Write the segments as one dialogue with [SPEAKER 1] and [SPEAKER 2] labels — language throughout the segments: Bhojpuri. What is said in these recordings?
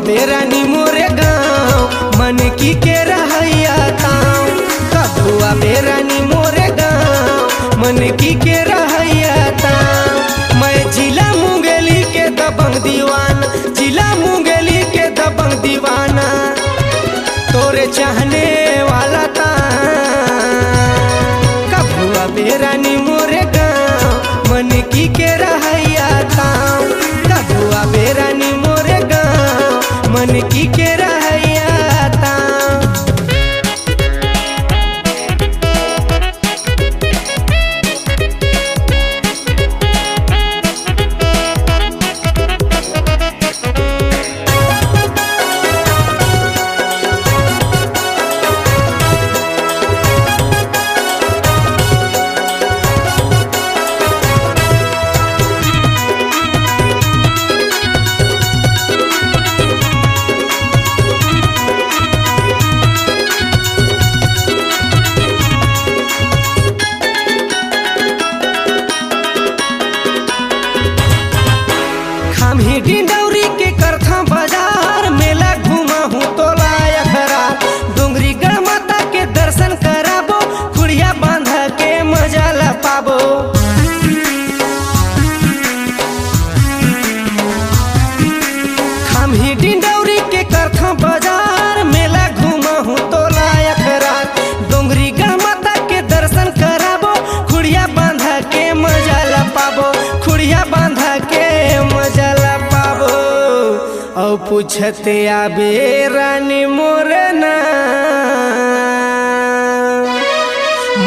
[SPEAKER 1] बेरानी मोरे गाँव मन की के रहैया ताऊ। कबुआ बेरानी मोरे गाँव मन की के रहैया ताऊ। मैं जिला मुंगेली के दबंग दीवाना, जिला मुंगेली के दबंग दीवाना, तोरे चाहने वाला ता। कबुआ बेरानी मोरे गाँव मन की के रहैया ताऊ। कबुआ बेरानी मोरे गाँव मन की के रहैया ताऊ। खामी डिंडौरी के करथा बाजार मेला घूमा हूँ तो लाया खरा। डोंगरी गढ़ माता के दर्शन कराबो, खुड़िया बांध के मजा ला पाबो। खामी डिंडौरी के करथा बाजार मेला घूमा हूँ तो लाया खरा। डोंगरी गढ़ माता के दर्शन कराबो, खुड़िया बांध के मजा ला पाबो, खुड़िया बांध के मजा ला पाबो। औ पूछते आबे रानी मोरे ना,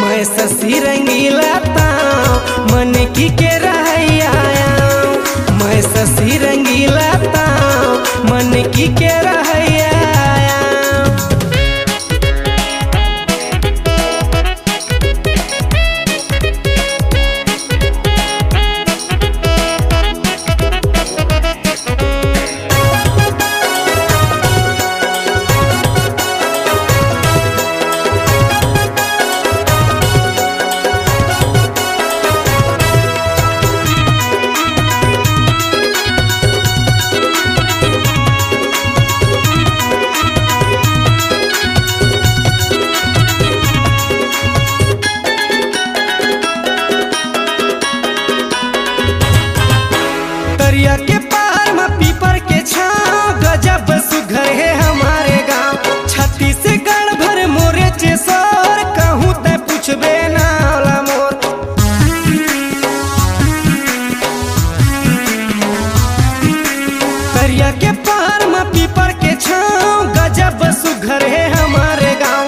[SPEAKER 1] मैं ससी रंगीला ताऊ मन की के रहैया। मैं ससी रंगीला ताऊ मन की के रहैया। दरिया के पार में पीपर के छाँव गजब सुघर है हमारे गाँव। छत्तीसगढ़ भर मोरे चेसोर कहूँ ते पूछबे ना वाला मोर। दरिया के पार में पीपर के छाँव गजब सुघर है हमारे गाँव।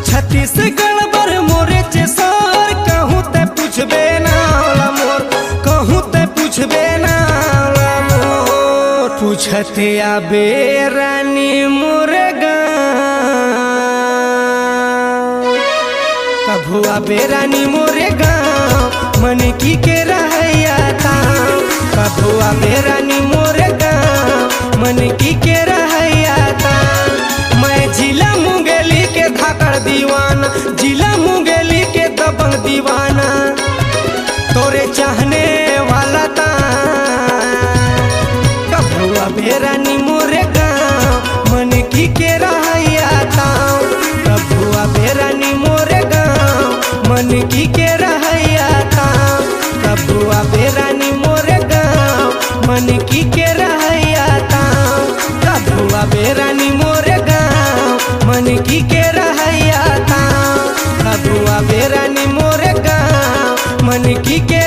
[SPEAKER 1] छत्तीसगढ़ भर मोरे चेसोर कहूँ ते पूछबे ना वाला मोर, कहूँ ते पूछबे ना। पूछते आबे रानी मोरे गाँव। कबुआ बेरानी मोरे गाँव मन की के रहैया ताऊ। कबुआ बेरानी मोरे गाँव मन की के रहैया ताऊ। मैं जिला मुंगेली के धाकड़ दीवाना, जिला मुंगेली के दबंग दीवाना, तोरे चाहने वाला ता। कबुआ बेरानी मोरे गाँव मन की के रहैया ताऊ। कबुआ बेरानी मोरे गाँव मन की के रहैया ताऊ। कबुआ बेरानी मोरे गाँव मन की के रहैया ताऊ। कबुआ बेरानी मोरे गाँव मन की के रहैया ताऊ। कबुआ बेरानी मोरे गाँव मन की के